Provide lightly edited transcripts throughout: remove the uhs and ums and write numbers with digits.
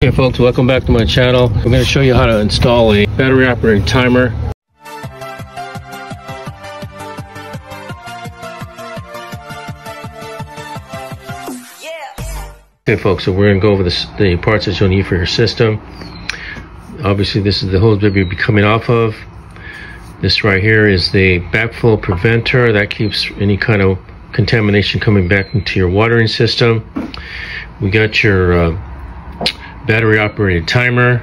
Hey folks, welcome back to my channel. I'm going to show you how to install a battery operated timer. Okay folks, so we're going to go over the parts that you'll need for your system. Obviously this is the hose bib you'll be coming off of. This right here is the backflow preventer that keeps any kind of contamination coming back into your watering system. We got your battery operated timer.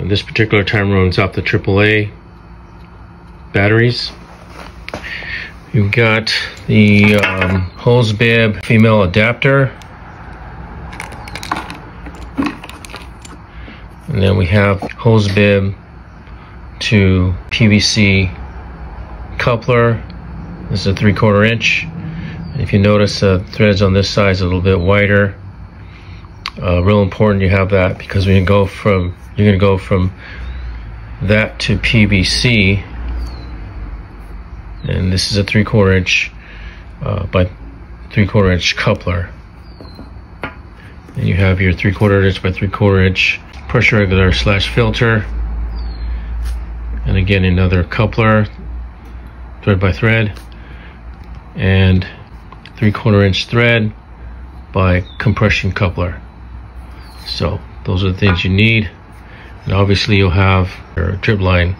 This particular timer runs off the AAA batteries. You've got the hose bib female adapter, and then we have hose bib to PVC coupler. This is a 3/4 inch. And if you notice, the threads on this side is a little bit wider. Real important you have that, because you're going to go from that to PVC, and this is a 3/4 inch by 3/4 inch coupler. And you have your 3/4 inch by 3/4 inch pressure regulator / filter, and again another coupler, thread by thread, and 3/4 inch thread by compression coupler. So those are the things you need, and obviously you'll have your drip line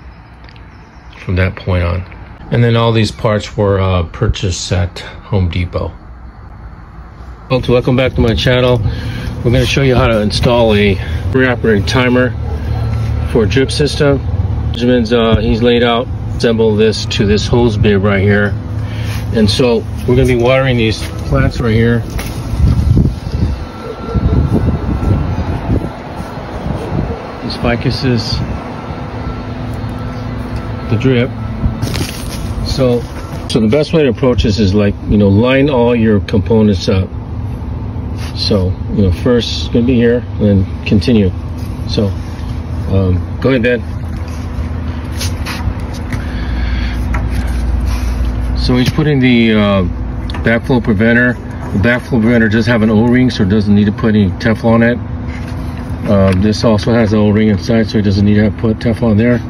from that point on. And then all these parts were purchased at Home Depot. Folks, welcome back to my channel. We're going to show you how to install a battery-operated timer for a drip system. Benjamin's he's laid out, assembled this to this hose bib right here, and so we're going to be watering these plants right here. Ficuses, the drip. So the best way to approach this is, like, line all your components up. So first it's gonna be here, and then continue. So go ahead, Ben. So he's putting the backflow preventer. The backflow preventer does have an O-ring, so it doesn't need to put any Teflon on it. This also has an O-ring inside, so it doesn't need to put Teflon there.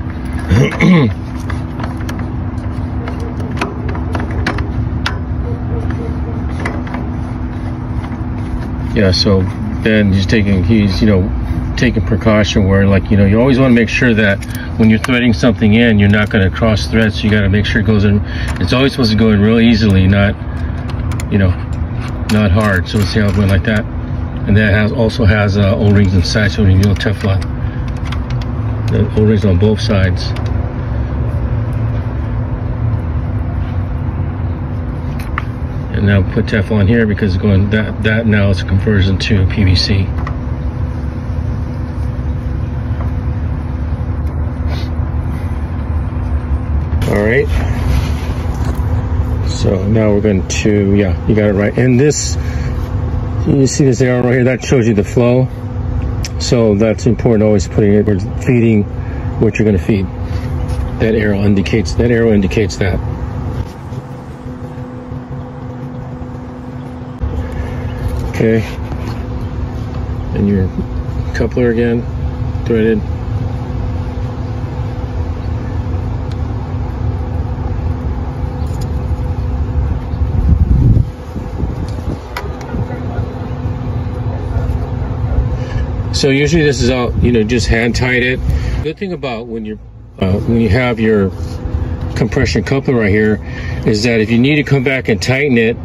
Yeah, so Ben, he's taking precaution where, like, you always want to make sure that when you're threading something in, you're not going to cross thread. So you got to make sure it goes in. It's always supposed to go in real easily, not hard. So let's see how it went like that. And that also has O-rings inside, so you know Teflon. The O-rings on both sides. And now put Teflon here, because it's going that now is a conversion to PVC. All right. So now we're going to, yeah, you got it right. And this, you see this arrow right here, that shows you the flow. So that's important, always putting it, we're feeding what you're going to feed. That arrow indicates that. Okay. And your coupler again, threaded. So usually this is all, just hand tied it. Good thing about when you have your compression coupler right here is that if you need to come back and tighten it,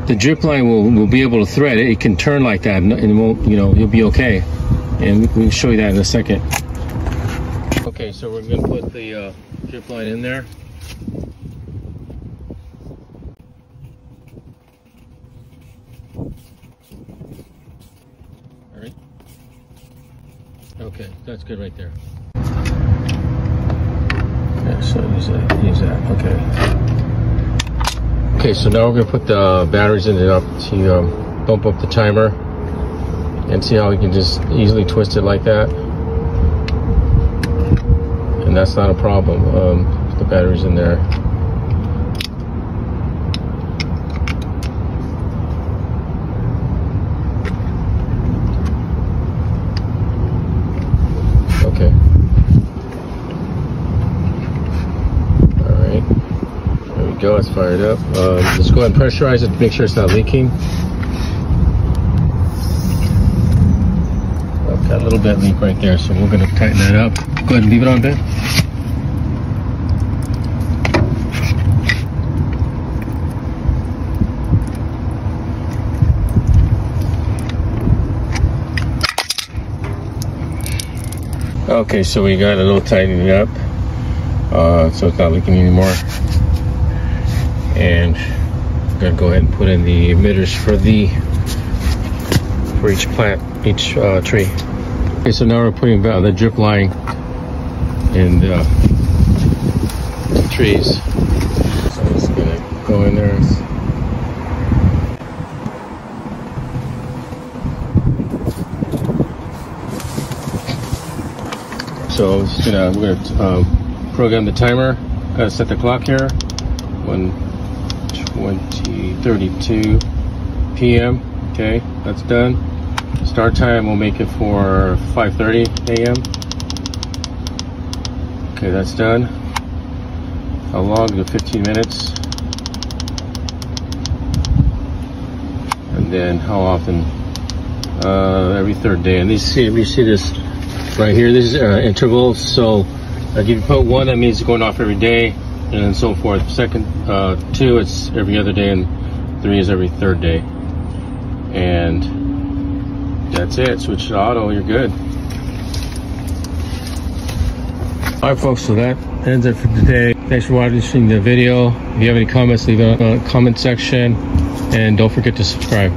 the drip line will be able to thread it. It can turn like that, and it won't, you'll be okay. And we can show you that in a second. Okay, so we're going to put the drip line in there. All right. Okay, that's good right there. Yeah, so use that. Okay. Okay, so now we're gonna put the batteries in it up to bump up the timer, and see how we can just easily twist it like that. And that's not a problem. The battery's in there. go, it's fired up. Let's go ahead and pressurize it to make sure it's not leaking. I've got a little bit leak right there, so we're going to tighten that up. Go ahead and leave it on a bit. Okay, so we got a little tightening up, so it's not leaking anymore. And I'm gonna go ahead and put in the emitters for each plant, each tree. Okay, so now we're putting the drip line in the trees. So I'm just gonna go in there. So we're gonna program the timer. Gotta set the clock here. 1:32 p.m. Okay, that's done. Start time we'll make it for 5:30 a.m. Okay, that's done. I'll log the 15 minutes. And then how often? Every third day. And you see this right here, this is intervals. So if you put 1, that means it's going off every day, and then so forth. Second, 2, it's every other day, and 3 is every third day. And that's it. Switch to auto, you're good. Alright folks, so that ends it for today. Thanks for watching the video. If you have any comments, leave it in the comment section, and don't forget to subscribe.